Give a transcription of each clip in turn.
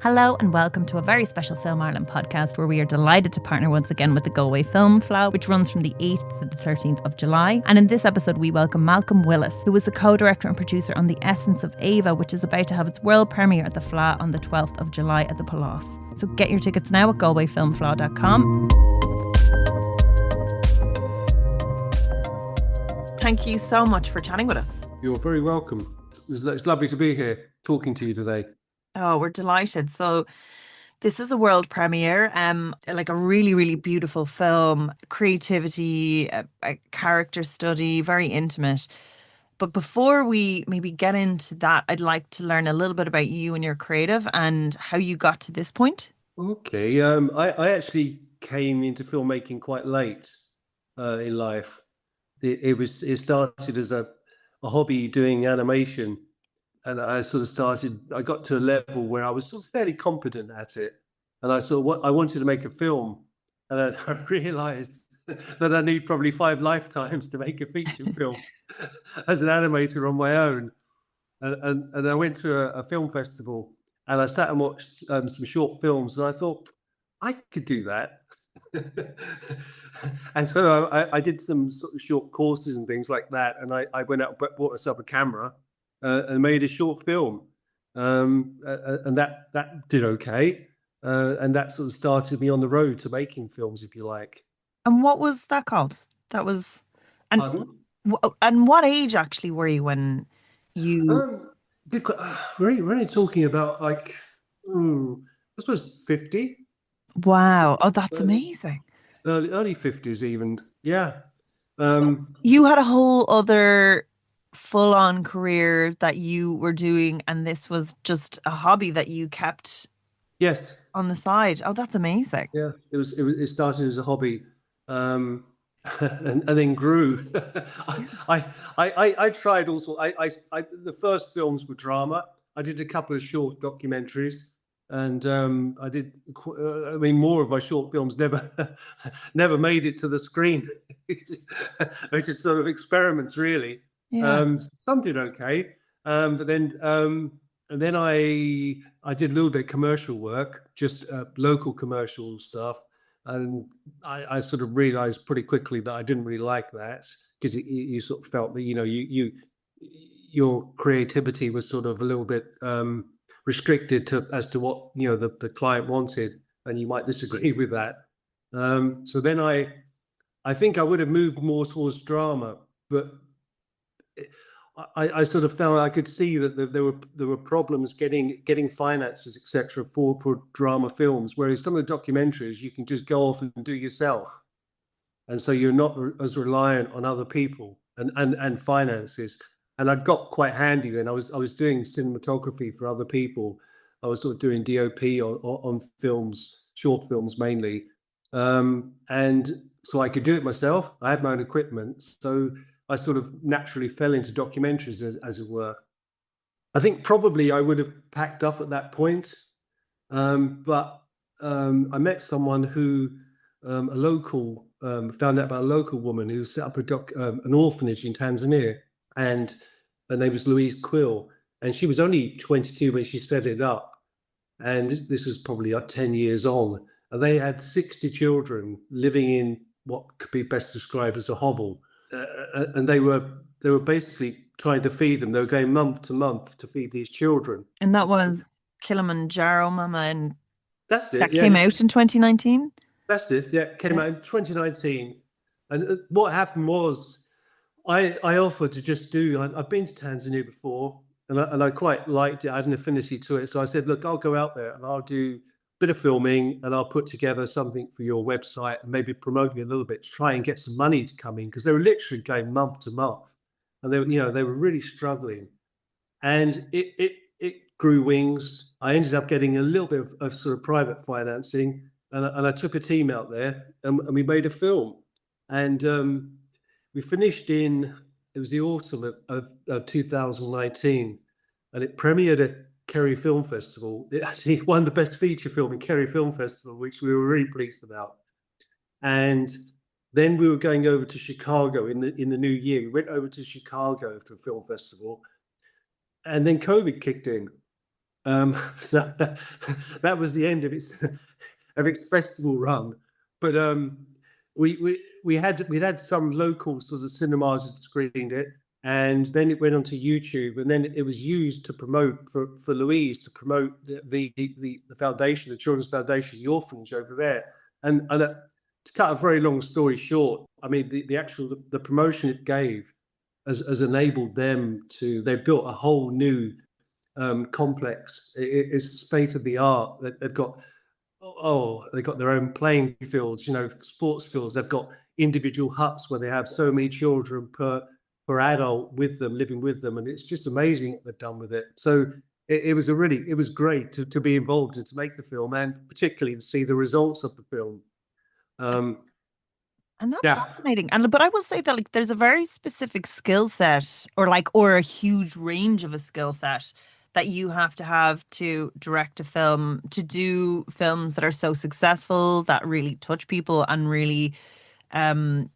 Hello and welcome to a very special Film Ireland podcast where we are delighted to partner once again with the Galway Film Fleadh, which runs from the 8th to the 13th of July. And in this episode we welcome Malcolm Willis, who was the co-director and producer on The Essence of Eva, which is about to have its world premiere at the Fleadh on the 12th of July at the Palace. So get your tickets now at galwayfilmfleadh.com. Thank you so much for chatting with us. You're very welcome. It's lovely to be here talking to you today. Oh, we're delighted. So this is a world premiere, like a really, really beautiful film, creativity, a character study, very intimate. But before we maybe get into that, I'd like to learn a little bit about you and your creative and how you got to this point. Okay. I actually came into filmmaking quite late in life. It started as a hobby doing animation. And I got to a level where I was sort of fairly competent at it. And I wanted to make a film. And I realized that I need probably 5 lifetimes to make a feature film as an animator on my own. And I went to a film festival and I sat and watched some short films. And I thought, I could do that. And so I did some sort of short courses and things like that. And I went out and bought myself a camera. And made a short film, and that did okay, and that sort of started me on the road to making films, if you like. And what was that called? That was, and what age actually were you when you? We're only talking about like, I suppose 50. Wow! Oh, that's amazing. Early 50s, even. Yeah. So you had a whole other full-on career that you were doing, and this was just a hobby that you kept on the side. Oh, that's amazing. Yeah, it started as a hobby, and then grew. I tried also. The first films were drama. I did a couple of short documentaries, and I did. I mean, more of my short films never made it to the screen. Which is sort of experiments, really. Yeah. Some did okay, but then I did a little bit of commercial work, just local commercial stuff, and I sort of realized pretty quickly that I didn't really like that, because you sort of felt that your creativity was sort of a little bit restricted as to what the client wanted, and you might disagree with that. So then I think I would have moved more towards drama, but I sort of found I could see that there were problems getting finances, etc., for drama films, whereas some of the documentaries you can just go off and do yourself, and so you're not as reliant on other people and finances. And I got quite handy then. I was doing cinematography for other people. I was sort of doing DOP on films, short films mainly, and so I could do it myself. I had my own equipment, so I sort of naturally fell into documentaries, as it were. I think probably I would have packed up at that point, but I met someone who, found out about a local woman who set up an orphanage in Tanzania, and her name was Louise Quill, and she was only 22 when she set it up, and this was probably 10 years on, and they had 60 children living in what could be best described as a hovel. And they were basically trying to feed them. They were going month to month to feed these children. And that was Kilimanjaro Mama, and that's it. That came out in 2019. That's it. Yeah, came out in 2019. And what happened was, I offered to just do. I've been to Tanzania before, and I quite liked it. I had an affinity to it, so I said, look, I'll go out there and I'll do bit of filming, and I'll put together something for your website and maybe promoting it a little bit to try and get some money to come in, because they were literally going month to month, and they were really struggling, and it grew wings. I ended up getting a little bit of sort of private financing, and I took a team out there, and we made a film, and we finished it was the autumn of 2019, and it premiered at Kerry Film Festival. It actually won the best feature film in Kerry Film Festival, which we were really pleased about. And then we were going over to Chicago in the new year. We went over to Chicago to a film festival, and then COVID kicked in. So that was the end of its festival run. But we'd had some local sort of cinemas that screened it, and then it went onto YouTube, and then it was used to promote for Louise, to promote the foundation, the Children's Foundation, the orphanage over there. And to cut a very long story short, I mean the actual the promotion it gave has enabled them to. They've built a whole new complex. It's state of the art. They've got they've got their own playing fields, sports fields. They've got individual huts where they have so many children per adult with them, living with them, and it's just amazing what they've done with it. So it was great to be involved and to make the film, and particularly to see the results of the film. And that's Yeah. fascinating. But I will say that like there's a very specific skill set or a huge range of a skill set that you have to direct a film, to do films that are so successful, that really touch people and really um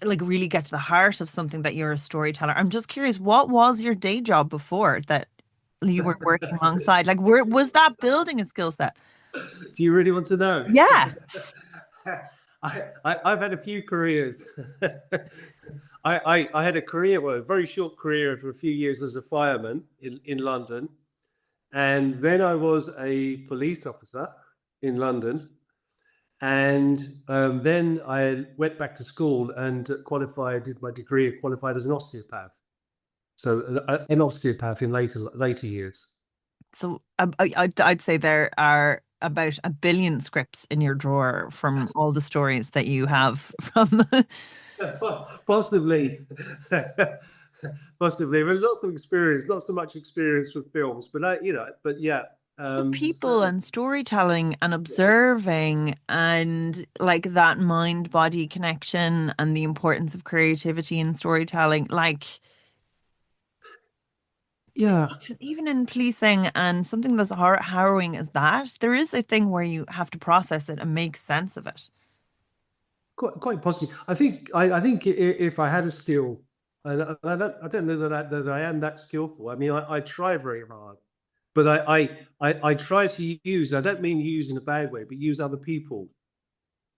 like really get to the heart of something, that you're a storyteller. I'm just curious, what was your day job before that you were working alongside? Like where was that building a skill set? Do you really want to know? Yeah. I've had a few careers. I had a career, well, a very short career for a few years as a fireman in London. And then I was a police officer in London. And then I went back to school and qualified, did my degree, qualified as an osteopath. So an osteopath in later years. So I'd say there are about a billion scripts in your drawer from all the stories that you have from. Possibly. Possibly. But lots of experience, not so much experience with films, but yeah. People and storytelling and observing and like that mind body connection and the importance of creativity in storytelling. Like, Yeah, even in policing and something that's harrowing as that, there is a thing where you have to process it and make sense of it. quite possibly. I think if I had a skill, and I don't know that I am that skillful. I mean, I try very hard, but I try to use. I don't mean use in a bad way, but use other people,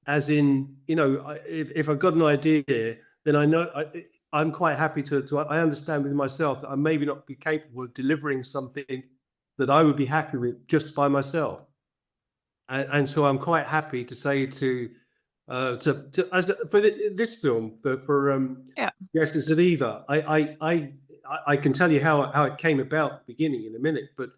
as in, if I've got an idea, then I know I'm quite happy to. I understand within myself that I maybe not be capable of delivering something that I would be happy with just by myself. And so I'm quite happy to say for this film, for Yeah. The Essence of Eva. I can tell you how it came about at the beginning in a minute, but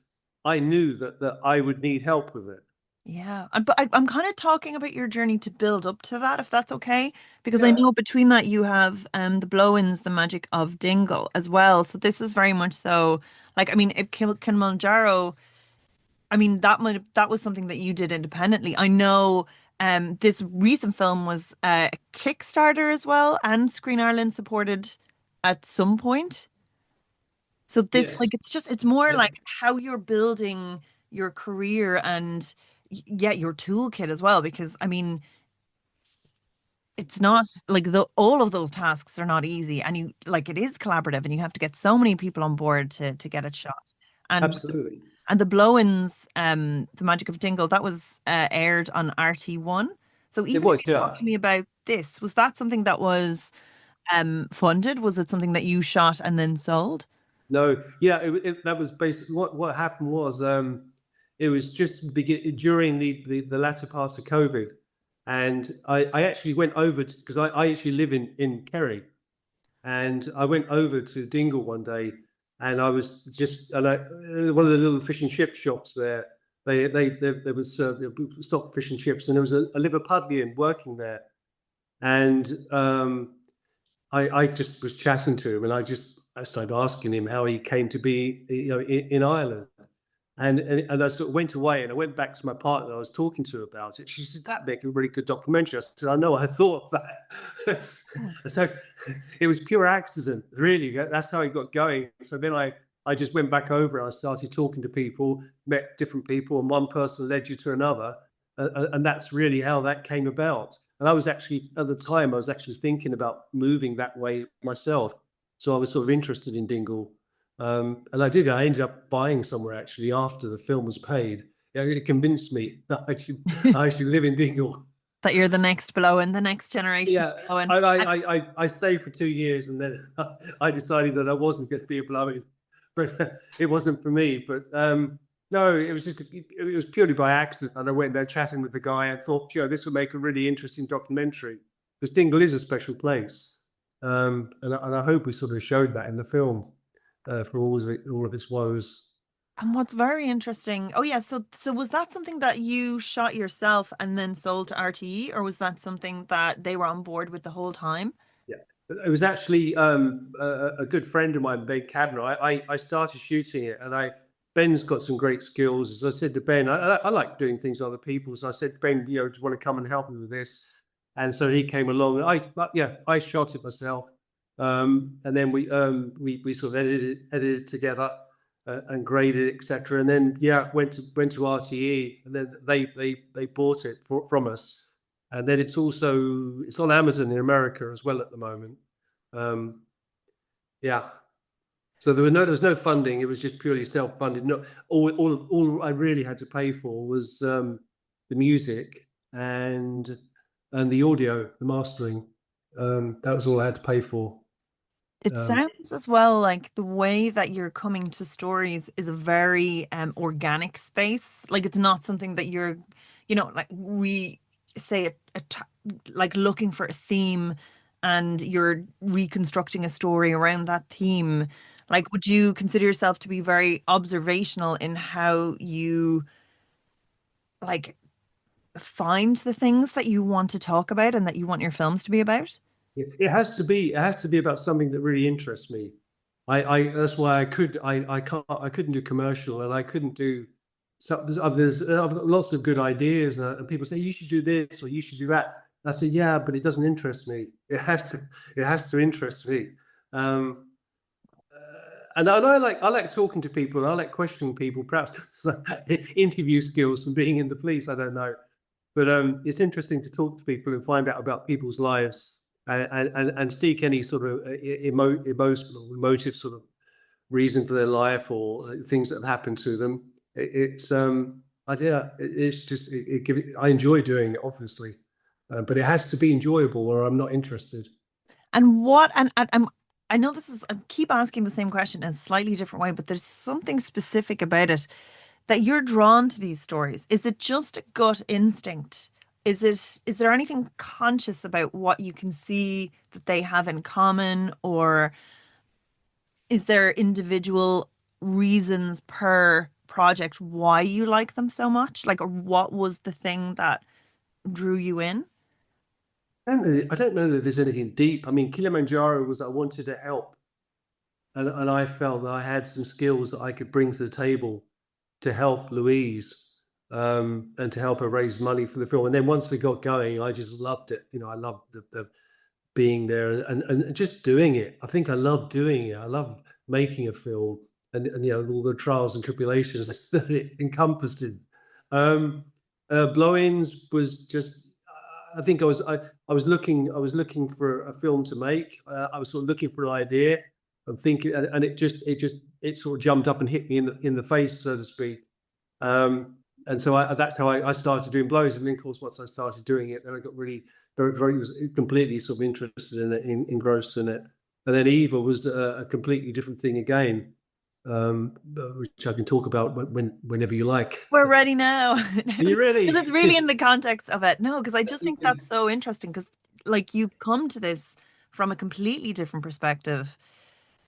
I knew that I would need help with it. Yeah, but I'm kind of talking about your journey to build up to that, if that's okay, because I Yeah. know between that you have the blow-ins, the magic of Dingle as well. So this is very much so like, I mean, if Kilimanjaro, I mean that was something that you did independently. I know this recent film was a Kickstarter as well, and Screen Ireland supported at some point. So this, like, Yes. it's more Yeah. like how you're building your career and yeah, your toolkit as well. Because I mean, it's not like all of those tasks are not easy, and you like it is collaborative, and you have to get so many people on board to get it shot. And Absolutely. the blow-ins, the Magic of Dingle, that was aired on RT1. So It even if was, you talk yeah. to me about this, was that something that was funded? Was it something that you shot and then sold? No, yeah, that was based. What happened was, it was just during the latter part of COVID, and I actually went over because I actually live in Kerry, and I went over to Dingle one day, and I was just one of the little fish and chip shops there. There was stock fish and chips, and there was a Liverpudlian working there, and I just was chatting to him, and I started asking him how he came to be, in Ireland. And I sort of went away, and I went back to my partner I was talking to about it. She said, "That make a really good documentary." I said, "I know, I thought of that." So it was pure accident, really. That's how it got going. So then I just went back over and I started talking to people, met different people, and one person led you to another. And that's really how that came about. And I was actually, at the time, I was actually thinking about moving that way myself. So I was sort of interested in Dingle. And I ended up buying somewhere actually after the film was paid. It convinced me that I should live in Dingle. That you're the next below and the next generation Yeah, below. And I stayed for 2 years, and then I decided that I wasn't going to be a blowing, but it wasn't for me. But no, it was purely by accident, and I went there chatting with the guy and thought, this would make a really interesting documentary, because Dingle is a special place, and I hope we sort of showed that in the film, for all of its woes. And what's very interesting, oh yeah, so was that something that you shot yourself and then sold to RTE, or was that something that they were on board with the whole time? Yeah, it was actually a good friend of mine, Ben Kavanagh. I started shooting it, and Ben's got some great skills. As I said to Ben, I like doing things with other people. So I said, Ben, do you want to come and help me with this? And so he came along. I shot it myself, and then we sort of edited it together, and graded it, etc. And then went to RTE, and then they bought it from us. And then it's on Amazon in America as well at the moment. So there was no funding. It was just purely self-funded. No, all I really had to pay for was the music and the audio, the mastering. That was all I had to pay for. It sounds as well like the way that you're coming to stories is a very organic space. Like it's not something that you're, like we say like looking for a theme and you're reconstructing a story around that theme. Like, would you consider yourself to be very observational in how you like find the things that you want to talk about and that you want your films to be about? It has to be about something that really interests me. That's why I couldn't do commercial, and I couldn't do. So I've got lots of good ideas, and people say you should do this or you should do that. I say but it doesn't interest me. It has to interest me. And I like talking to people. I like questioning people. Perhaps interview skills from being in the police. I don't know, but it's interesting to talk to people and find out about people's lives, and seek any sort of emotive sort of reason for their life, or things that have happened to them. I enjoy doing it, obviously, but it has to be enjoyable, or I'm not interested. And I know I keep asking the same question in a slightly different way, but there's something specific about it that you're drawn to these stories. Is it just a gut instinct? Is there anything conscious about what you can see that they have in common, or is there individual reasons per project why you like them so much? Like, or what was the thing that drew you in? I don't know that there's anything deep. I mean, Kilimanjaro was I wanted to help, and I felt that I had some skills that I could bring to the table to help Louise, and to help her raise money for the film. And then once we got going, I just loved it. I loved the being there and just doing it. I think I love doing it. I love making a film, and all the trials and tribulations that it encompassed it. Blow-ins was just. I think I was looking for a film to make. I was sort of looking for an idea and thinking, and it sort of jumped up and hit me in the face, so to speak. And so that's how I started doing Blow-ins. And then, of course, once I started doing it, then I got really very, very completely sort of interested in it, engrossed in it. And then Eva was a completely different thing again, which I can talk about whenever you like. We're ready now. Are you ready? Because it's really in the context of it. No, because I just think that's so interesting, because like you've come to this from a completely different perspective,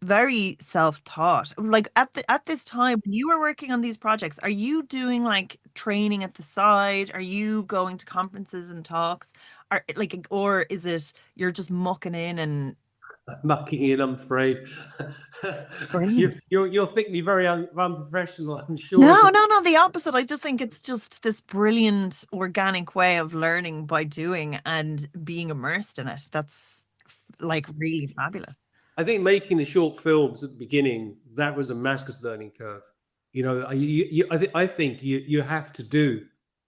very self-taught. Like at this time when you were working on these projects, are you doing like training at the side? Are you going to conferences and talks? Or is it you're just mucking in and mucking in, I'm afraid. You'll think me very unprofessional, I'm sure. No, the opposite. I just think it's just this brilliant organic way of learning by doing and being immersed in it. That's like really fabulous. I think making the short films at the beginning, that was a massive learning curve. I think you have to do,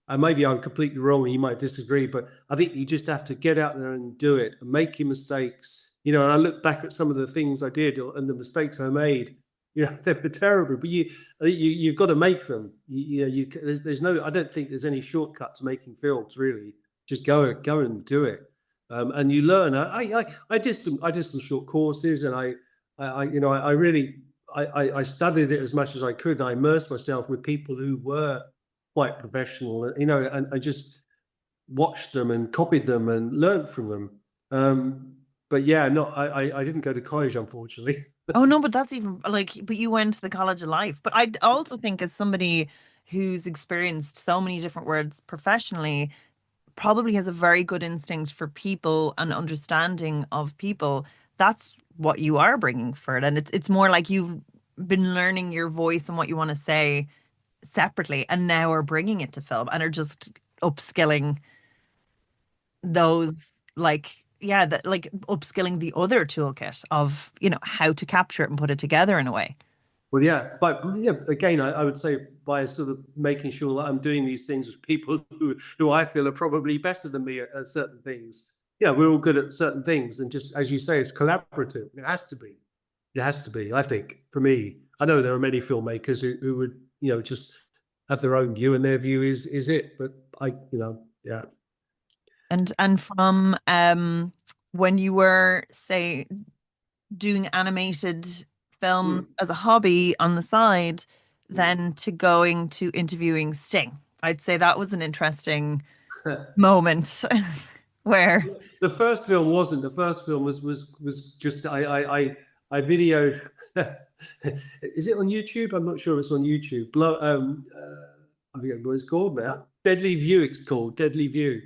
and maybe I'm completely wrong and you might disagree, but I think you just have to get out there and do it and make your mistakes. And I look back at some of the things I did and the mistakes I made, Yeah, they were terrible. But you've got to make them. There's no. I don't think there's any shortcut to making films really. Just go and do it, and you learn. I did some short courses, and I really I studied it as much as I could. And I immersed myself with people who were quite professional, and I just watched them and copied them and learned from them. But yeah, no, I didn't go to college, unfortunately. Oh no, but that's even like, but you went to the College of Life. But I also think as somebody who's experienced so many different words professionally, probably has a very good instinct for people and understanding of people. That's what you are bringing for it. And it's more like you've been learning your voice and what you want to say separately, and now are bringing it to film and are just upskilling those, like, yeah, that, like upskilling the other toolkit of, how to capture it and put it together in a way. Well, yeah, but yeah, again, I would say by sort of making sure that I'm doing these things with people who I feel are probably better than me at certain things. Yeah, we're all good at certain things, and just as you say, it's collaborative. It has to be. It has to be. I think for me, I know there are many filmmakers who would just have their own view, and their view is it. But yeah. And from when you were, say, doing animated film as a hobby on the side, then to going to interviewing Sting. I'd say that was an interesting moment where The first film wasn't. The first film was just I videoed. Is it on YouTube? I'm not sure it's on YouTube. I forget what it's called now. Deadly View. It's called Deadly View,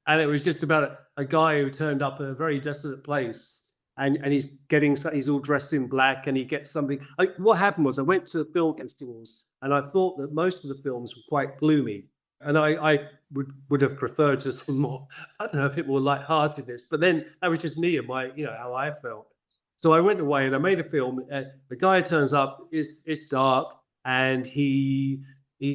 and it was just about a guy who turned up at a very desolate place, and he's all dressed in black, and he gets something. What happened was I went to film festivals, and I thought that most of the films were quite gloomy, and I would have preferred to some more, I don't know, a bit more lightheartedness. But then that was just me and how I felt. So I went away and I made a film. The guy turns up. It's dark, and he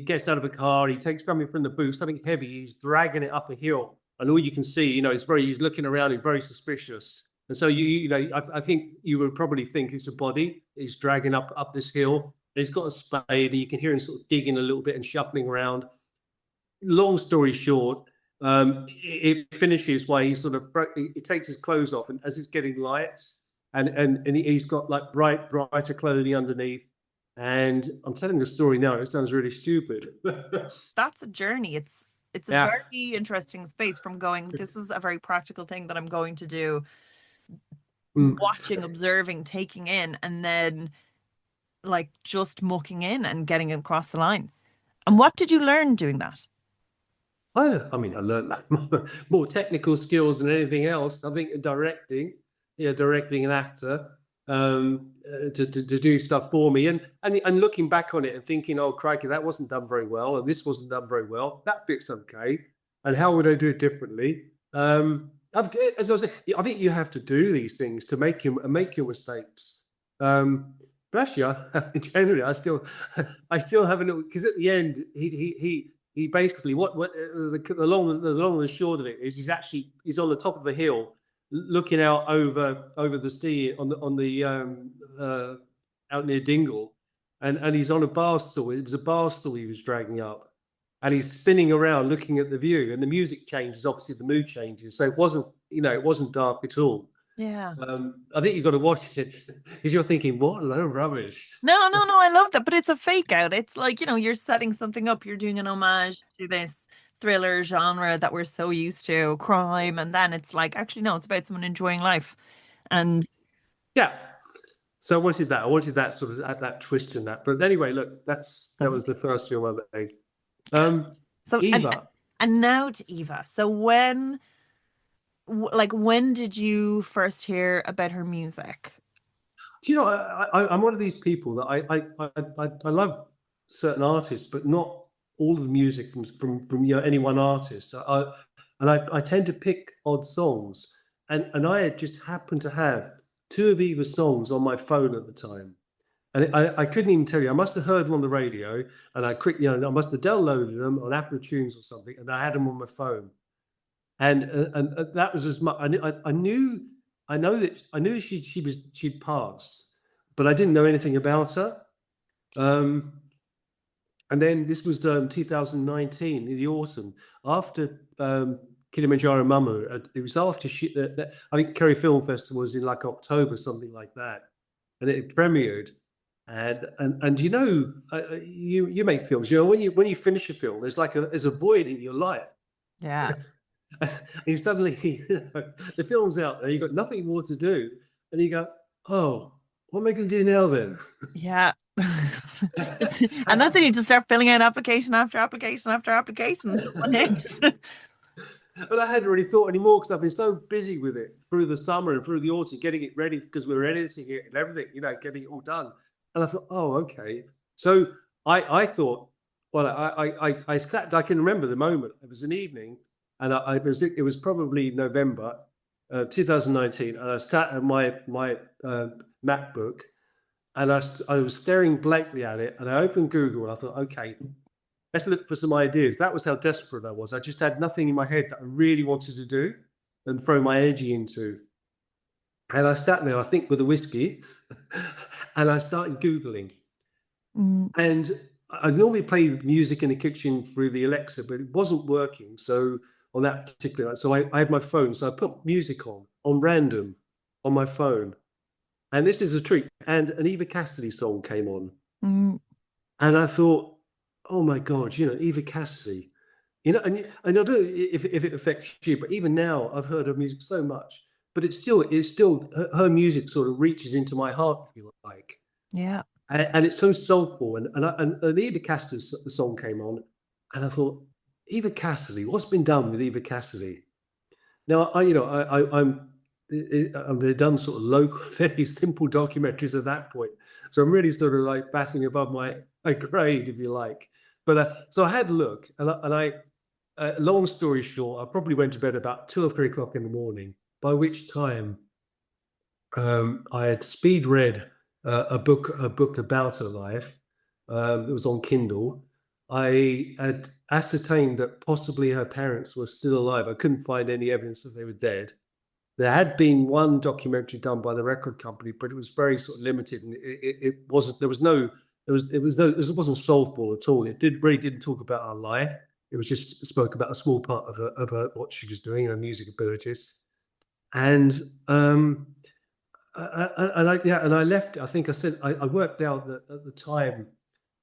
gets out of a car. He takes something from the boot, something heavy. He's dragging it up a hill, and all you can see, he's looking around. He's very suspicious. And so I think you would probably think it's a body. He's dragging up this hill. He's got a spade. And you can hear him sort of digging a little bit and shuffling around. Long story short, it finishes by he takes his clothes off, and as it's getting light, and he's got like brighter clothing underneath. And I'm telling the story now. It sounds really stupid. That's a journey. It's a very interesting space from going, this is a very practical thing that I'm going to do, watching, observing, taking in, and then like just mucking in and getting it across the line. And what did you learn doing that? I mean, I learned that more technical skills than anything else. I think directing an actor to do stuff for me, and looking back on it and thinking, oh crikey, that wasn't done very well, and this wasn't done very well. That bit's okay, and how would I do it differently? As I was saying, I think you have to do these things to make your mistakes. But actually, generally, I still haven't, because at the end, he basically the long and short of it is he's on the top of a hill, looking out over the sea out near Dingle, and he's on a bar stool. It was a bar stool he was dragging up, and he's spinning around looking at the view, and the music changes. Obviously, the mood changes, so it wasn't dark at all. Yeah. I think you've got to watch it because you're thinking, what a load of rubbish. No, I love that. But it's a fake out. It's like, you're setting something up. You're doing an homage to this thriller genre that we're so used to, crime. And then it's like, actually, no, it's about someone enjoying life. And yeah. So I wanted that sort of that twist in that. But anyway, look, that was the first film I made. So Eva. And now to Eva. So when did you first hear about her music? I'm one of these people that I love certain artists, but not all of the music from any one artist. I tend to pick odd songs, and I had just happened to have two of Eva's songs on my phone at the time, and I couldn't even tell you. I must have heard them on the radio, and I must have downloaded them on Apple Tunes or something, and I had them on my phone. And that was as much. I knew she'd passed, but I didn't know anything about her. And then this was 2019 in the autumn, after Kilimanjaro Mama. It was after I think Kerry Film Festival was in like October, something like that, and it premiered. And you know, you make films. You know, when you finish a film, there's a void in your life. Yeah. And suddenly, the film's out there. You've got nothing more to do, and you go, "Oh, what am I going to do now then?" Yeah. And that's when you just start filling out application after application after application. What next? But I hadn't really thought anymore because I've been so busy with it through the summer and through the autumn, getting it ready because we were editing it and everything, you know, getting it all done. And I thought, oh, okay. So I thought, well, I can remember the moment. It was an evening, and it was probably November 2019, and I sat at my MacBook, and I was staring blankly at it, and I opened Google, and I thought, okay, let's look for some ideas. That was how desperate I was. I just had nothing in my head that I really wanted to do and throw my energy into. And I sat there, I think, with a whiskey, and I started Googling. And I normally play music in the kitchen through the Alexa, but it wasn't working. So on that particular night, so I had my phone, so I put music on random on my phone. And this is a treat. And an Eva Cassidy song came on. And I thought, oh my God, you know, Eva Cassidy, you know, and I don't know if it affects you, but even now I've heard her music so much, but it's still her music sort of reaches into my heart, if you like. Yeah. And it's so soulful. And the Eva Cassidy song came on, and I thought, Eva Cassidy, what's been done with Eva Cassidy? Now, they've done sort of local, very simple documentaries at that point. So I'm really sort of like batting above my grade, if you like. But so I had a look, and I long story short, I probably went to bed about 2 or 3 o'clock in the morning, by which time I had speed read a book about her life. It was on Kindle. I had ascertained that possibly her parents were still alive. I couldn't find any evidence that they were dead. There had been one documentary done by the record company, but it was very sort of limited, and it wasn't. It wasn't soulful at all. It really didn't talk about her life. It was just spoke about a small part of her what she was doing, her music abilities, and I left. I think I said I worked out that at the time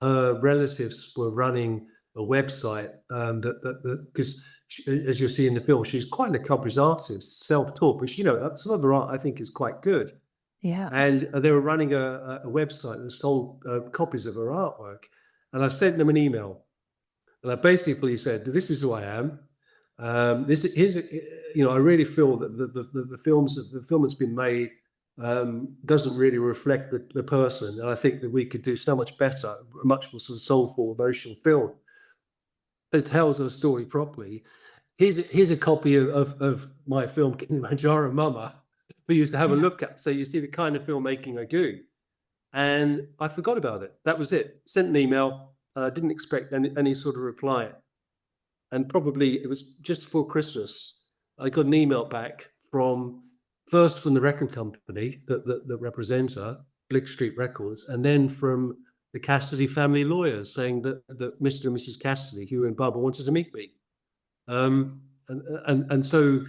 her relatives were running a website that because as you'll see in the film, she's quite an accomplished artist, self-taught, but you know, some of her art I think is quite good. Yeah. And they were running a website that sold copies of her artwork. And I sent them an email, and I basically said, "This is who I am. I really feel that the film that's been made doesn't really reflect the person, and I think that we could do so much better, a much more sort of soulful, emotional film that tells her story properly. Here's a copy of my film Kilimanjaro Mama for you to have a look at, so you see the kind of filmmaking I do." And I forgot about it. That was it. Sent an email. Didn't expect any sort of reply. And probably it was just before Christmas, I got an email back first from the record company that represents her, Blick Street Records, and then from the Cassidy family lawyers saying that Mr. and Mrs. Cassidy, Hugh and Barbara, wanted to meet me. And so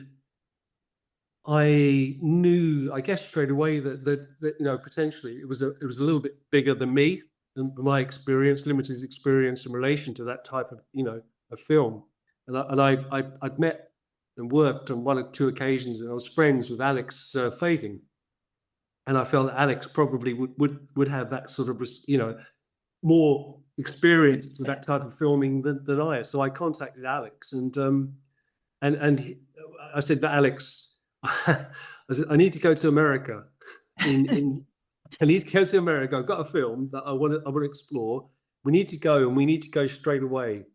I knew, I guess, straight away that you know, potentially it was a little bit bigger than me, than my experience, limited experience in relation to that type of, you know, a film. And I'd met and worked on 1 or 2 occasions, and I was friends with Alex Fegan, and I felt that Alex probably would have that sort of, you know, more experience with that type of filming than I. So I contacted Alex, and I said to Alex, I said, I need to go to America. I need to go to America. I've got a film that I want to explore. We need to go, and we need to go straight away.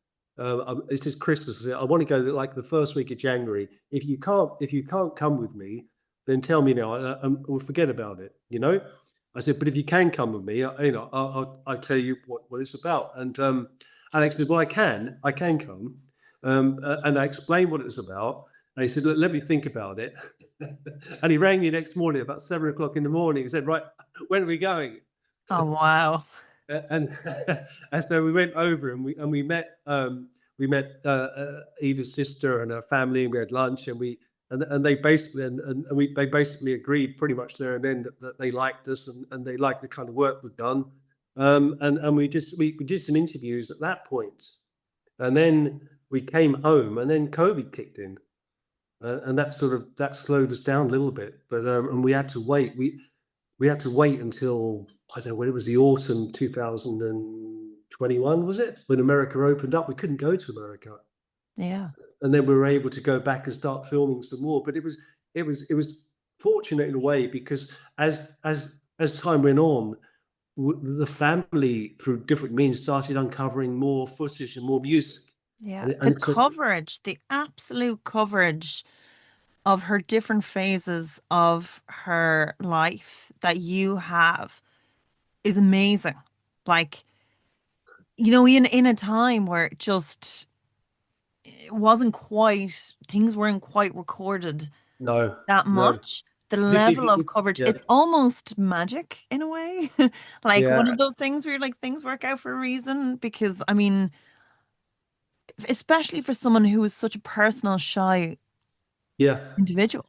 This is Christmas. I want to go like the first week of January. If you can't come with me, then tell me now. We'll forget about it. You know. I said, but if you can come with me, you know, I'll tell you what it's about. And Alex said, well, I can come. And I explained what it's about. And he said, look, let me think about it. And he rang me next morning about 7 o'clock in the morning. He said, right, when are we going? Oh, wow. And and so we went over and we met Eva's sister and her family, and we had lunch, and they basically agreed pretty much there and then that they liked us, and they liked the kind of work we've done. And we did some interviews at that point, and then we came home, and then COVID kicked in, and that slowed us down a little bit. But and we had to wait. We had to wait until, I don't know, when it was the autumn 2021, was it? When America opened up, we couldn't go to America. Yeah. And then we were able to go back and start filming some more. But it was fortunate in a way, because as time went on, the family, through different means, started uncovering more footage and more music. Yeah. And The coverage, the absolute coverage of her different phases of her life that you have is amazing. Like, in a time where things weren't quite recorded no, that no. much. The level of coverage, Yeah, it's almost magic in a way. Like one yeah, of those things where you're like, things work out for a reason. Because, I mean, especially for someone who is such a personal, shy yeah. individual.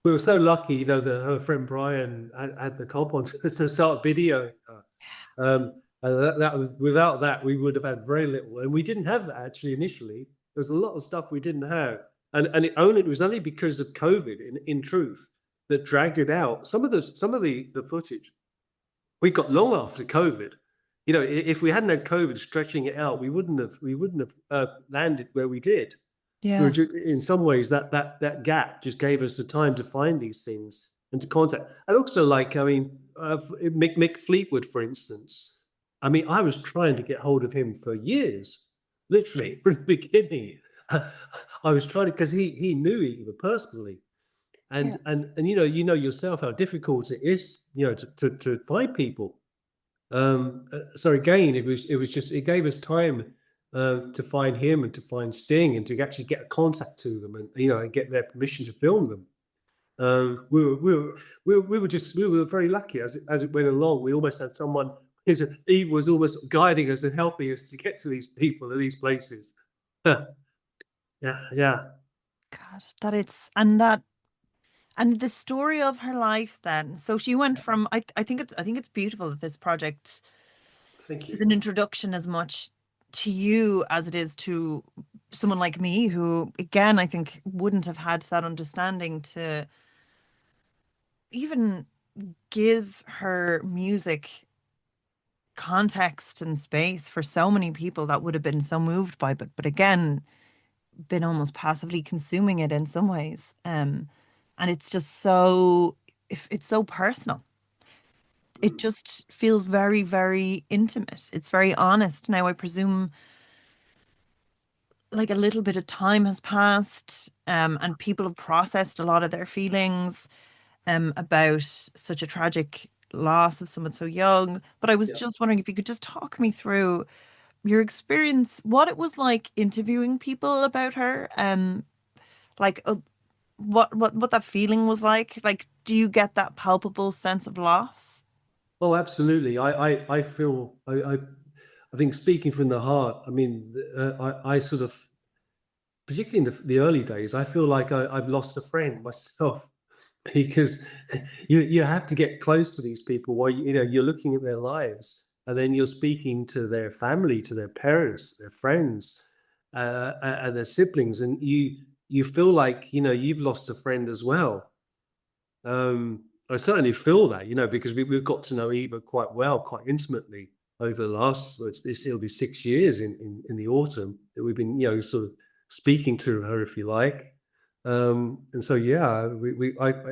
We were so lucky, that her friend Brian had the cop on to start videoing her. And that was, without that, we would have had very little, and we didn't have that actually initially. There was a lot of stuff we didn't have, and it was only because of COVID, in truth, that dragged it out. Some of the footage we got long after COVID. If we hadn't had COVID stretching it out, we wouldn't have landed where we did. Yeah. In some ways, that gap just gave us the time to find these things and to contact. And also, like, I mean, Mick Fleetwood, for instance. I mean, I was trying to get hold of him for years, literally from the beginning. I was trying to, because he knew Eva personally, and yourself how difficult it is, to find people. So again, it was just, it gave us time to find him and to find Sting and to actually get a contact to them, and and get their permission to film them. We were very lucky as it went along. We almost had someone. Eve was almost guiding us and helping us to get to these people and these places. Yeah, yeah. God, and the story of her life then. So she went from, I think it's beautiful that this project Thank is you. an introduction as much to you as it is to someone like me, who, again, I think wouldn't have had that understanding to even give her music context and space for so many people that would have been so moved by, but again, been almost passively consuming it in some ways. And it's just so, if it's so personal, it just feels very, very intimate. It's very honest. Now, I presume like a little bit of time has passed, and people have processed a lot of their feelings, about such a tragic loss of someone so young. But I was Yeah. just wondering if you could just talk me through your experience, what it was like interviewing people about her, like what that feeling was like. Like, do you get that palpable sense of loss? Oh, absolutely. I feel, I think, speaking from the heart. I mean, I sort of, particularly in the early days, I feel like I've lost a friend myself, because you have to get close to these people while you're looking at their lives, and then you're speaking to their family, to their parents, their friends, and their siblings, and you feel like you've lost a friend as well. I certainly feel that, because we've got to know Eva quite well, quite intimately over the last, well, it'll be 6 years in the autumn that we've been, sort of speaking to her, if you like. And so, yeah,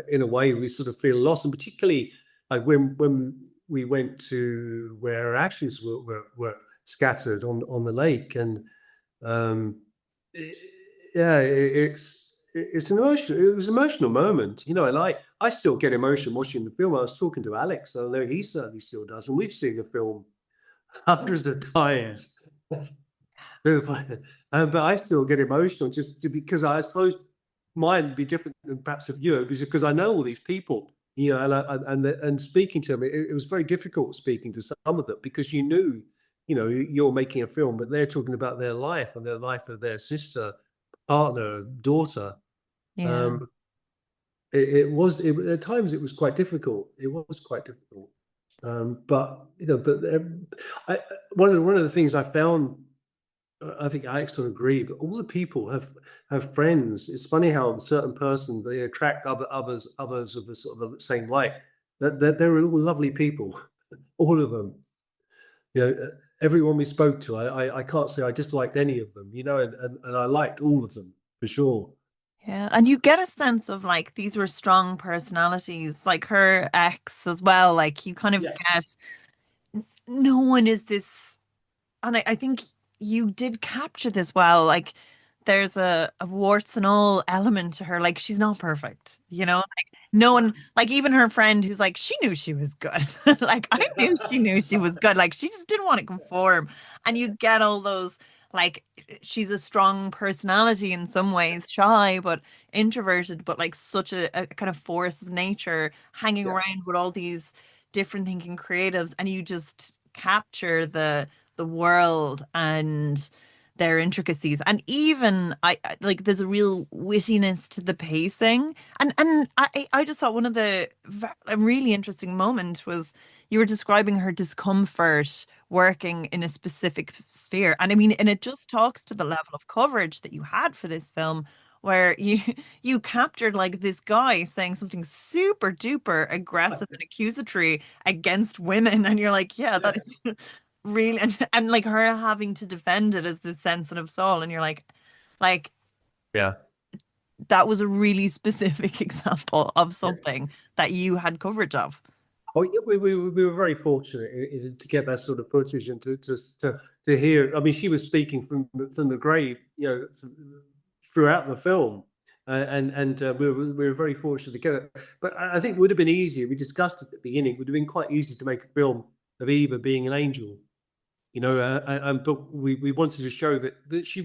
in a way, we sort of feel lost, and particularly like when we went to where our ashes were scattered on the lake, and um, it, yeah, it's an emotional. It was an emotional moment, and I still get emotion watching the film. I was talking to Alex, so there he certainly still does, and we've seen the film hundreds of times. But I still get emotional, just because I suppose mine be different than perhaps of yours, because I know all these people, you know, and speaking to them, it was very difficult speaking to some of them, because you knew, you know, you're making a film, but they're talking about their life and their life of their sister, partner, daughter. Yeah. At times it was quite difficult. It was quite difficult. But you know, one of the things I found, I think Alex will agree, but all the people have friends. It's funny how a certain person, they attract others of the sort of the same light. That they're all lovely people, all of them. You know, everyone we spoke to, I can't say I disliked any of them. You know, and I liked all of them for sure. Yeah, and you get a sense of like these were strong personalities, like her ex as well. Like you kind of Yeah. get no one is this, and I think you did capture this well. Like there's a warts and all element to her. Like she's not perfect, you know? Like no one, like even her friend who's like, she knew she was good. Like I knew she was good. Like she just didn't want to conform. And you get all those, like she's a strong personality in some ways, shy, but introverted, but like such a kind of force of nature hanging Yeah. around with all these different thinking creatives, and you just capture the world and their intricacies. And even like there's a real wittiness to the pacing. And I just thought one of a really interesting moment was you were describing her discomfort working in a specific sphere. And I mean, and it just talks to the level of coverage that you had for this film, where you captured like this guy saying something super duper aggressive and accusatory against women, and you're like, yeah, that Yeah. is really, and like her having to defend it as the sensitive soul, and you're like Yeah. that was a really specific example of Yeah. something that you had coverage of. Oh, yeah, we were very fortunate to get that sort of footage and to hear. I mean, she was speaking from the grave, you know, throughout the film, and we were very fortunate to get it. But I think it would have been easier. We discussed at the beginning. It would have been quite easy to make a film of Eva being an angel, you know, but we wanted to show that she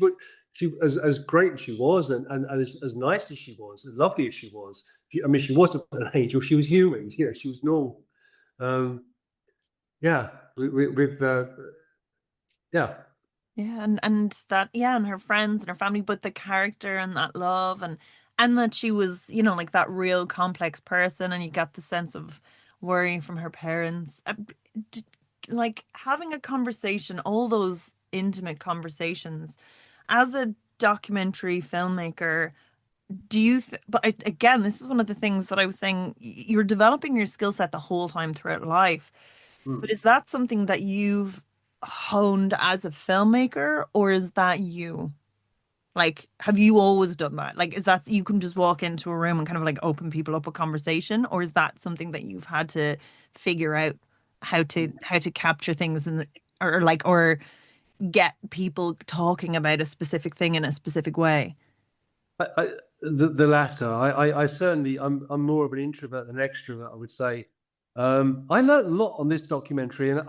as great as she was, and as nice as she was, as lovely as she was. I mean, she wasn't an angel. She was human. You know, she was normal. Um, yeah, yeah, Yeah, and that, yeah, and her friends and her family, but the character and that love, and that she was, you know, like that real complex person, and you got the sense of worry from her parents. D- like having a conversation, all those intimate conversations, as a documentary filmmaker, do you th but again, this is one of the things that I was saying, you're developing your skill set the whole time throughout life. But mm. is that something that you've honed as a filmmaker, or is that you? Like, have you always done that? Like, is that you can just walk into a room and kind of like open people up a conversation, or is that something that you've had to figure out how to capture things and or like or get people talking about a specific thing in a specific way? The latter. I certainly, I'm more of an introvert than an extrovert, I would say. I learned a lot on this documentary, and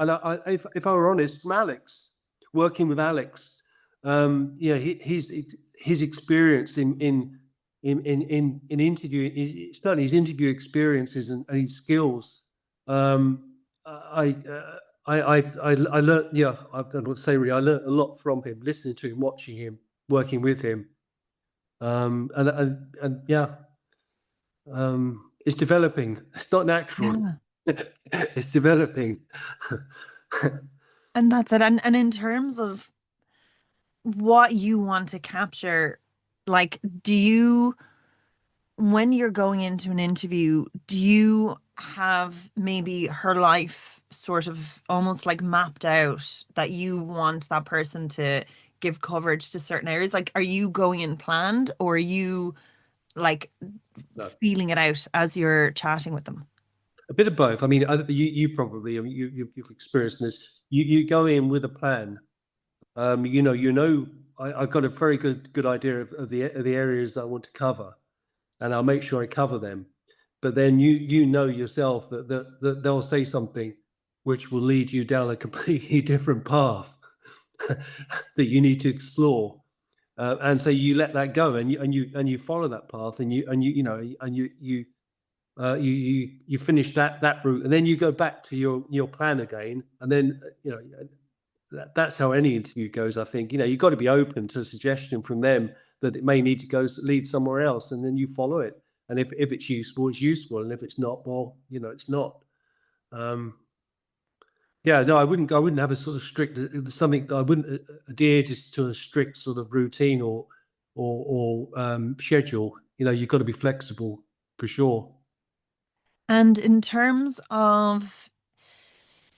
if I were honest, from Alex, working with Alex, yeah, his experience in interviewing, certainly his interview experiences and his skills. I learned, yeah, I don't want to say really, I learned a lot from him, listening to him, watching him, working with him. And yeah, it's developing. It's not natural. Yeah. It's developing. And that's it. And in terms of what you want to capture, like, do you, when you're going into an interview, do you have maybe her life sort of almost like mapped out that you want that person to give coverage to certain areas? Like, are you going in planned, or are you like No, feeling it out as you're chatting with them? a bit of both. I mean, you probably, I mean, you've experienced this. You go in with a plan. I've got a very good idea of the areas that I want to cover, and I'll make sure I cover them. But then you know yourself that they'll say something which will lead you down a completely different path that you need to explore. and so you let that go, and you follow that path, and you finish that route, and then you go back to your plan again, and then that's how any interview goes. I think you've got to be open to suggestion from them that it may need to lead somewhere else, and then you follow it. And if it's useful, it's useful, and if it's not, well, it's not. Yeah, no, I wouldn't have a sort of strict something. I wouldn't adhere to a strict sort of routine or schedule. You've got to be flexible for sure. And in terms of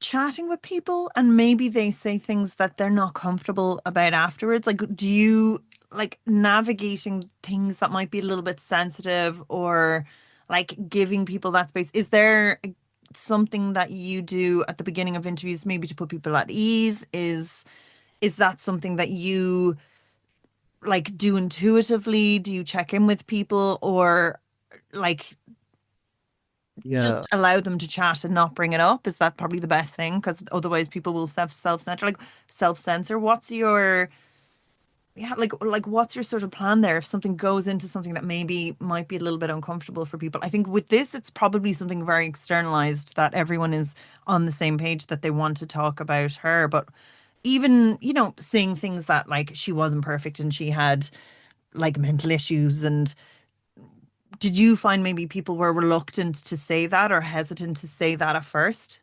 chatting with people and maybe they say things that they're not comfortable about afterwards, like, do you like navigating things that might be a little bit sensitive, or like giving people that space? Is there something that you do at the beginning of interviews maybe to put people at ease? Is that something that you like do intuitively? Do you check in with people, or like Yeah. just allow them to chat and not bring it up? Is that probably the best thing? Because otherwise people will self-censor, like self-censor. What's your, yeah, like what's your sort of plan there if something goes into something that maybe might be a little bit uncomfortable for people? I think with this, it's probably something very externalized that everyone is on the same page that they want to talk about her. But even, saying things that like she wasn't perfect and she had like mental issues, and did you find maybe people were reluctant to say that or hesitant to say that at first?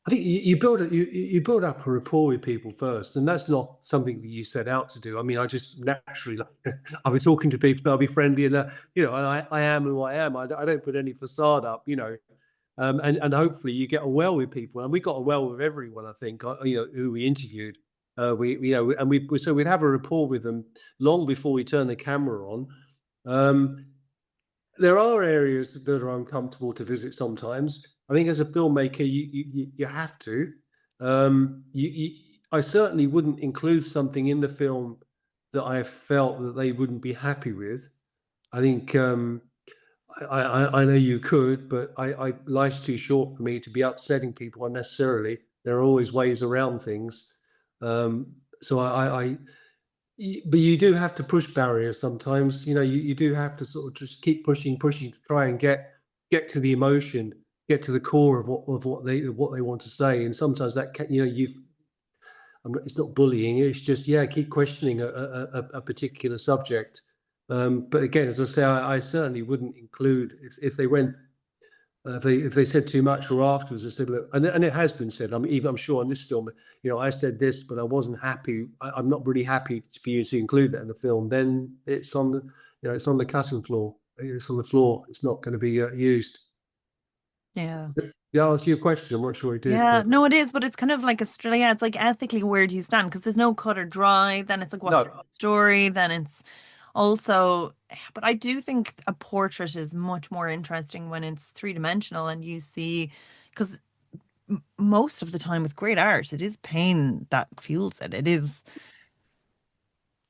I think you build up a rapport with people first, and that's not something that you set out to do. I mean, I just naturally, I'll be talking to people, I'll be friendly, and and I am who I am. I don't put any facade up, and hopefully you get on well with people, and we got on well with everyone. I think, who we interviewed, so we'd have a rapport with them long before we turn the camera on. There are areas that are uncomfortable to visit sometimes. I think as a filmmaker, you have to. I certainly wouldn't include something in the film that I felt that they wouldn't be happy with. I think I know you could, but life's too short for me to be upsetting people unnecessarily. There are always ways around things. So but you do have to push barriers sometimes. You do have to sort of just keep pushing to try and get to the emotion, get to the core of what they want to say. And sometimes that can, it's not bullying. It's just keep questioning a particular subject. But again, as I say, I certainly wouldn't include if they went. If they said too much or afterwards, they said, look, and it has been said. I mean, even I'm sure on this film, I said this, but I wasn't happy. I'm not really happy for you to include that in the film. Then it's on the, it's on the cutting floor. It's on the floor. It's not going to be used. Yeah. Yeah, answer your question. I'm not sure I did. Yeah, But no, it is, but it's kind of like yeah, it's like ethically, where do you stand? Because there's no cut or dry. Then it's like, what's your no, story? Then it's also, but I do think a portrait is much more interesting when it's three-dimensional and you see, because most of the time with great art, it is pain that fuels it. It is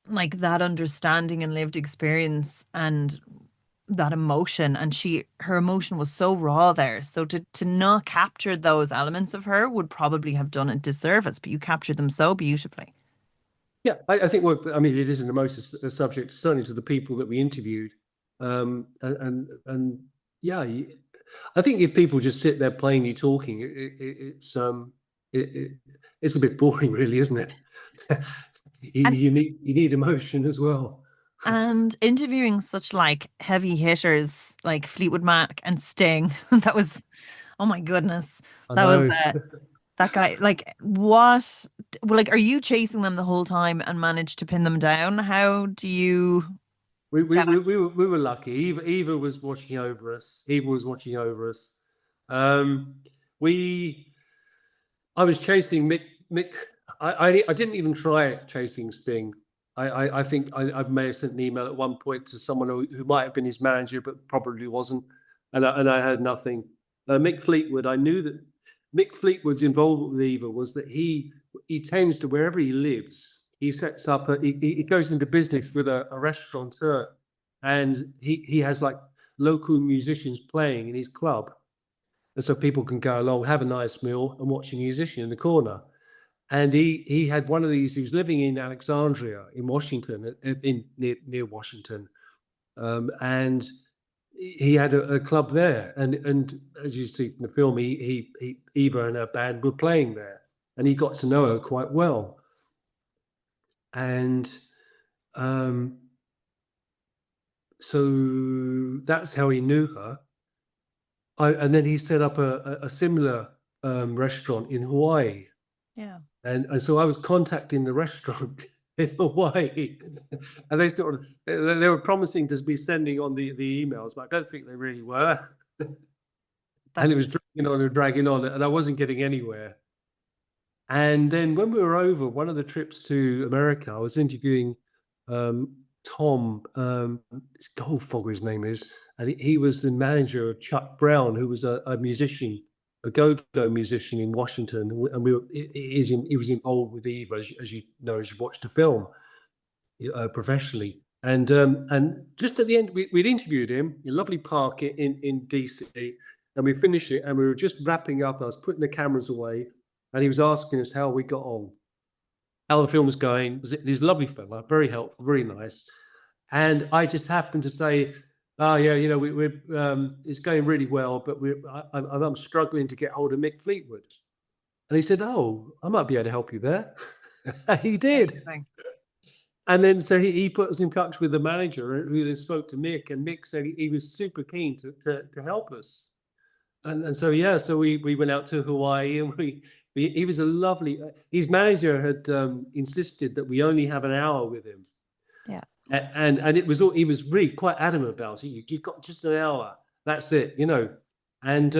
like that understanding and lived experience and that emotion, and her emotion was so raw there, so to not capture those elements of her would probably have done a disservice, but you captured them so beautifully. yeah, I think. Well, I mean, it is an emotional subject, certainly to the people that we interviewed, and yeah, I think if people just sit there plainly talking, it's a bit boring, really, isn't it? and You need emotion as well. and interviewing such like heavy hitters like Fleetwood Mac and Sting, that was, oh my goodness, I that was know. that guy. Like, what, well, like, are you chasing them the whole time and manage to pin them down? How do you get it? We were lucky. Eva was watching over us. Eva was watching over us. Um, we I was chasing Mick. I didn't even try chasing Sting. I think I may have sent an email at one point to someone who might have been his manager, but probably wasn't, and I had nothing. Mick Fleetwood, I knew that Mick Fleetwood's involvement with Eva was that he tends to, wherever he lives, he sets up he goes into business with a restaurateur, and he has like local musicians playing in his club, and so people can go along, have a nice meal, and watch a musician in the corner. And he had one of these. He was living in Alexandria in Washington, near Washington, and he had a club there. And as you see in the film, Eva and her band were playing there, and he got to know her quite well. And so that's how he knew her. And then he set up a similar restaurant in Hawaii. Yeah. And so I was contacting the restaurant in Hawaii, and they were promising to be sending on the emails, but I don't think they really were. And it was dragging on, and I wasn't getting anywhere. And then when we were over one of the trips to America, I was interviewing Tom Goldfogger, his name is, and he was the manager of Chuck Brown, who was a musician, a go-go musician in Washington, and he was involved with Eva, as you know, as you watched the film professionally. And just at the end, we'd interviewed him in a lovely park in DC, and we finished it, and we were just wrapping up. I was putting the cameras away, and he was asking us how we got on, how the film was going. He's a lovely fella, very helpful, very nice. And I just happened to say, "Oh yeah, we're it's going really well, but I'm struggling to get hold of Mick Fleetwood." And he said, "Oh, I might be able to help you there." He did. And then so he put us in touch with the manager, who then spoke to Mick, and Mick said he was super keen to help us. And so we went out to Hawaii, and he was a lovely. His manager had insisted that we only have an hour with him. Yeah. And it was he was really quite adamant about it. You've got just an hour. That's it, And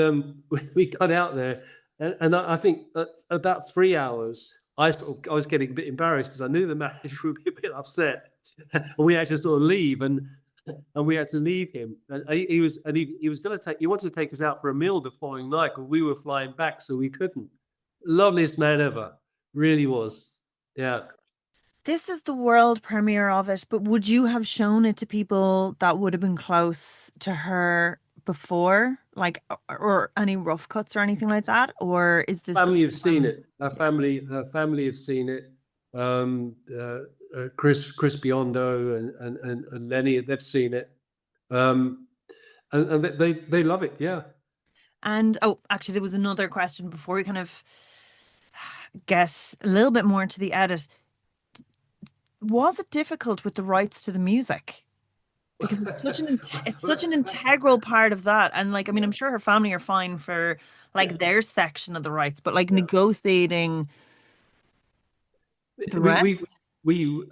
we got out there, and I think about 3 hours, I was getting a bit embarrassed because I knew the manager would be a bit upset, and we had to sort of leave, and we had to leave him. And he was going to he wanted to take us out for a meal the following night, but we were flying back, so we couldn't. Loveliest man ever, really was. Yeah. This is the world premiere of it, but would you have shown it to people that would have been close to her before, like, or any rough cuts or anything like that? Or is this family have seen it? Her family have seen it. Chris Biondo and Lenny, they've seen it, and they love it. Yeah. And actually, there was another question before we kind of get a little bit more into the edit. Was it difficult with the rights to the music? Because it's such an integral part of that. And like, I mean, I'm sure her family are fine for like their section of the rights, but like negotiating the rest. We've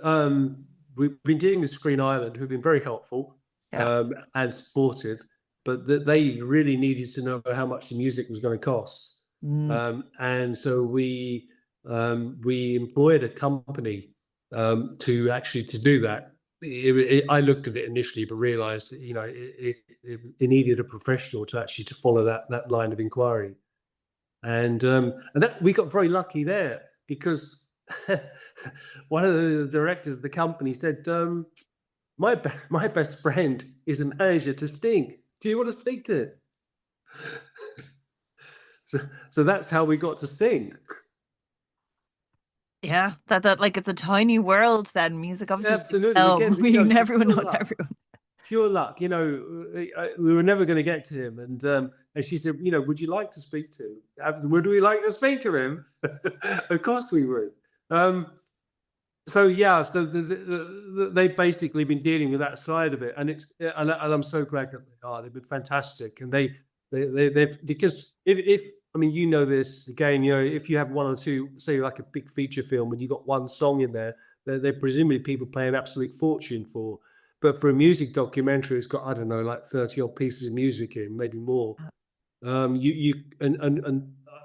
been dealing with Screen Island, who've been very helpful and supportive, but they really needed to know how much the music was going to cost. And so we employed a company to do that. I looked at it initially, but realised that it needed a professional to follow that line of inquiry, and that we got very lucky there, because one of the directors of the company said, "My best friend is a manager to Sting. Do you want to speak to him?" So that's how we got to Sting. Yeah, that like it's a tiny world then. Music, obviously. Absolutely. Again, everyone knows everyone. Pure luck, we were never going to get to him, and she said, "Would you like to speak to him? Would we like to speak to him?" Of course we would. So they've basically been dealing with that side of it, and I'm so glad that they are. They've been fantastic, and they've because if I mean, this again, if you have one or two, say like a big feature film, and you got one song in there, they're presumably people pay an absolute fortune for. But for a music documentary, it's got, I don't know, like 30 odd pieces of music in, maybe more. And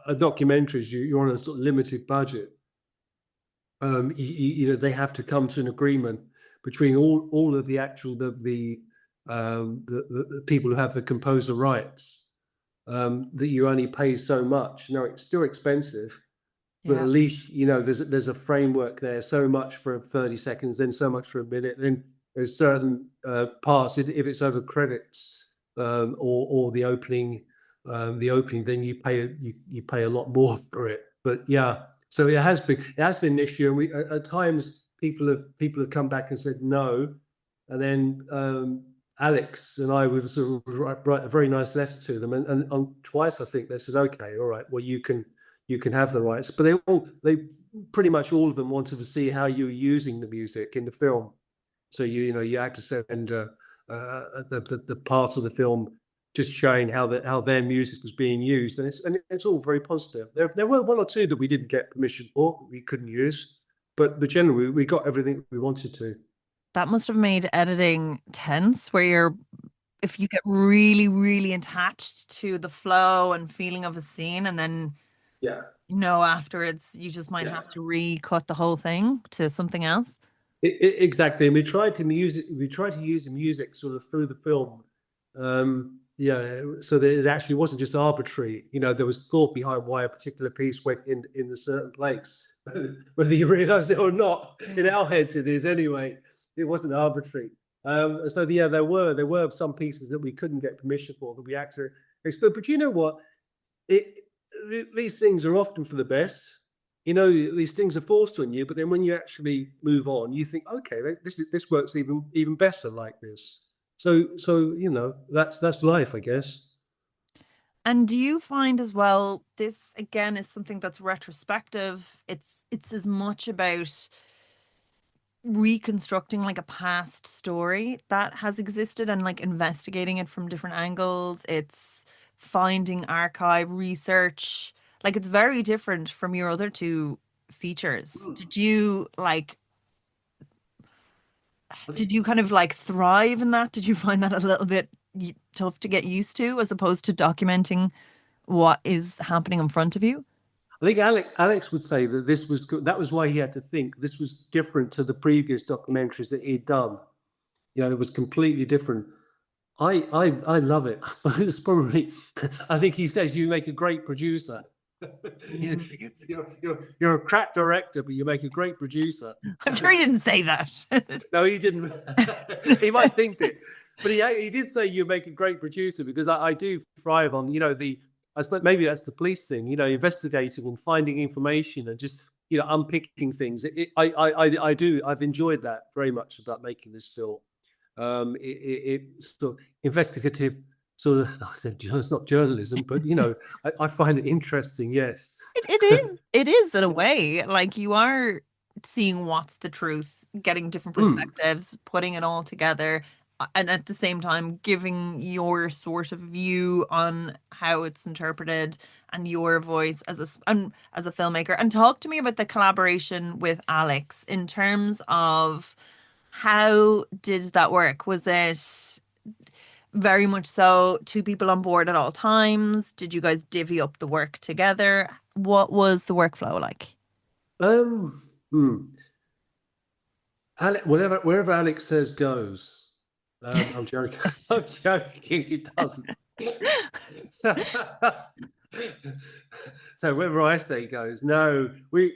a documentary, you're on a sort of limited budget. They have to come to an agreement between all of the actual the people who have the composer rights, that you only pay so much. Now it's still expensive, but at least there's a framework there. So much for 30 seconds, then so much for a minute, then there's certain parts. If it's over credits or the opening, then you pay a lot more for it. But yeah. So it has been an issue, and we at times people have come back and said no, and then Alex and I would sort of write a very nice letter to them, and twice I think they said, okay, all right, well you can have the rights, but they pretty much all of them wanted to see how you were using the music in the film. So you had to send the parts of the film just showing how their music was being used, and it's all very positive. There were one or two that we didn't get permission for, we couldn't use, but generally we got everything we wanted to. That must have made editing tense, where if you get really, really attached to the flow and feeling of a scene, and then Yeah, afterwards you just might have to recut the whole thing to something else. exactly. And we tried to use the music sort of through the film. So that it actually wasn't just arbitrary. There was thought behind why a particular piece went in a certain place, whether you realise it or not. In our heads, it is anyway. It wasn't arbitrary. So there were some pieces that we couldn't get permission for that we had to explore. But you know what? These things are often for the best. These things are forced on you, but then when you actually move on, you think, okay, this works even better like this. So that's life, I guess. And do you find as well, this again is something that's retrospective. It's as much about reconstructing like a past story that has existed and like investigating it from different angles. It's finding archive research. Like it's very different from your other two features. Did you kind of like thrive in that? Did you find that a little bit tough to get used to, as opposed to documenting what is happening in front of you? I think Alex would say that this was good. That was why he had to think this was different to the previous documentaries that he'd done. It was completely different. I love it. It's probably, I think he says you make a great producer. You're a crap director, but you make a great producer. I'm sure he didn't say that. No, he didn't. He might think it, but he did say you make a great producer, because I do thrive on I suppose maybe that's the police thing, investigating and finding information and just unpicking things. I've enjoyed that very much about making this film. It's sort of investigative, sort of, it's not journalism, but I find it interesting. Yes, It is in a way. Like you are seeing what's the truth, getting different perspectives, putting it all together, and at the same time giving your sort of view on how it's interpreted and your voice as a filmmaker. And talk to me about the collaboration with Alex in terms of how did that work? Was it very much so two people on board at all times? Did you guys divvy up the work together? What was the workflow like? um, wherever Alex says goes. I'm joking. I'm joking. He doesn't. So wherever I say goes. No, we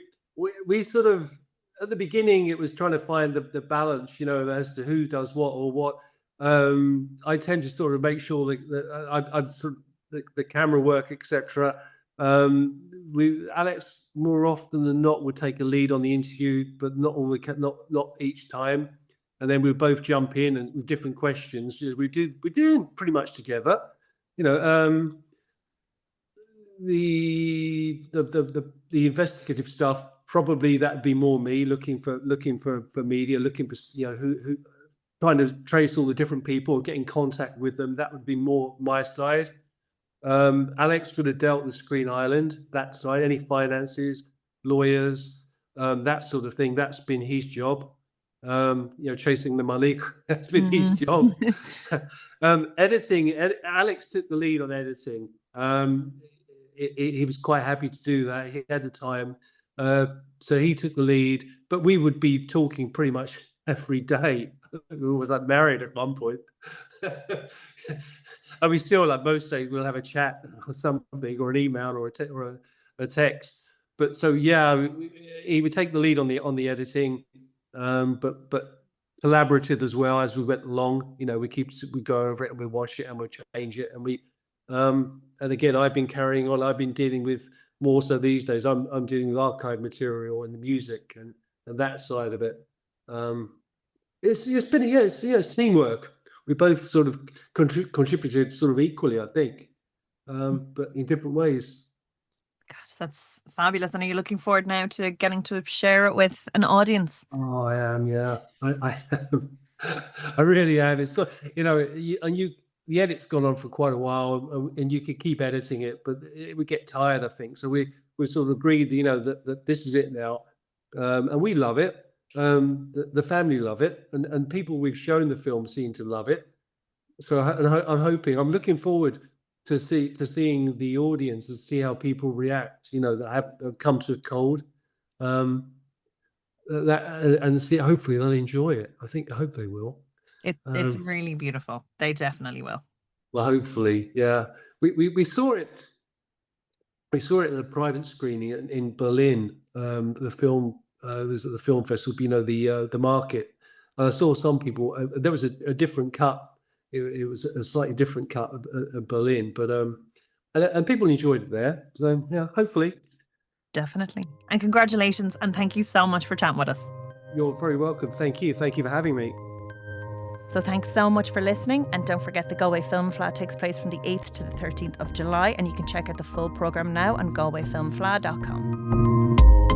sort of, at the beginning it was trying to find the balance, as to who does what or what. I tend to sort of make sure that I'd sort of the camera work, etc. Alex more often than not would take a lead on the interview, but not each time. And then we would both jump in and with different questions. We're doing pretty much together. The investigative stuff, probably that'd be more me looking for media, looking for who trying to trace all the different people, get in contact with them. That would be more my side. Alex would have dealt with Screen Island, that side, any finances, lawyers, that sort of thing. That's been his job. Chasing the money, that's been his job. Editing, Alex took the lead on editing. He was quite happy to do that. He had the time. So he took the lead, but we would be talking pretty much every day. We was like married at one point. And we still, like most days, we'll have a chat or something, or an email or a text. But so he would take the lead on the editing, but collaborative as well as we went along. We go over it and we watch it and we change it and we and again I've been carrying on. I've been dealing with more so these days. I'm doing the archive material and the music and that side of it. It's been it's teamwork. We both sort of contributed sort of equally, I think, but in different ways. God, that's fabulous. And are you looking forward now to getting to share it with an audience? Oh, I am. Yeah, I am. I really am. It's the edit's gone on for quite a while, and you could keep editing it, but it would get tired, I think. So we sort of agreed, that this is it now, and we love it. The family love it, and people we've shown the film seem to love it. So I'm looking forward to seeing the audience and see how people react. That have come to cold, and see. Hopefully they'll enjoy it. I hope they will. It's really beautiful. They definitely will. Well, hopefully, yeah. We saw it. We saw it at a private screening in Berlin. The film was at the film festival. The market. And I saw some people. There was a different cut. It was a slightly different cut of Berlin, but and people enjoyed it there. So yeah, hopefully. Definitely. And congratulations, and thank you so much for chatting with us. You're very welcome. Thank you. Thank you for having me. So thanks so much for listening, and don't forget the Galway Film Fleadh takes place from the 8th to the 13th of July, and you can check out the full programme now on galwayfilmfleadh.com.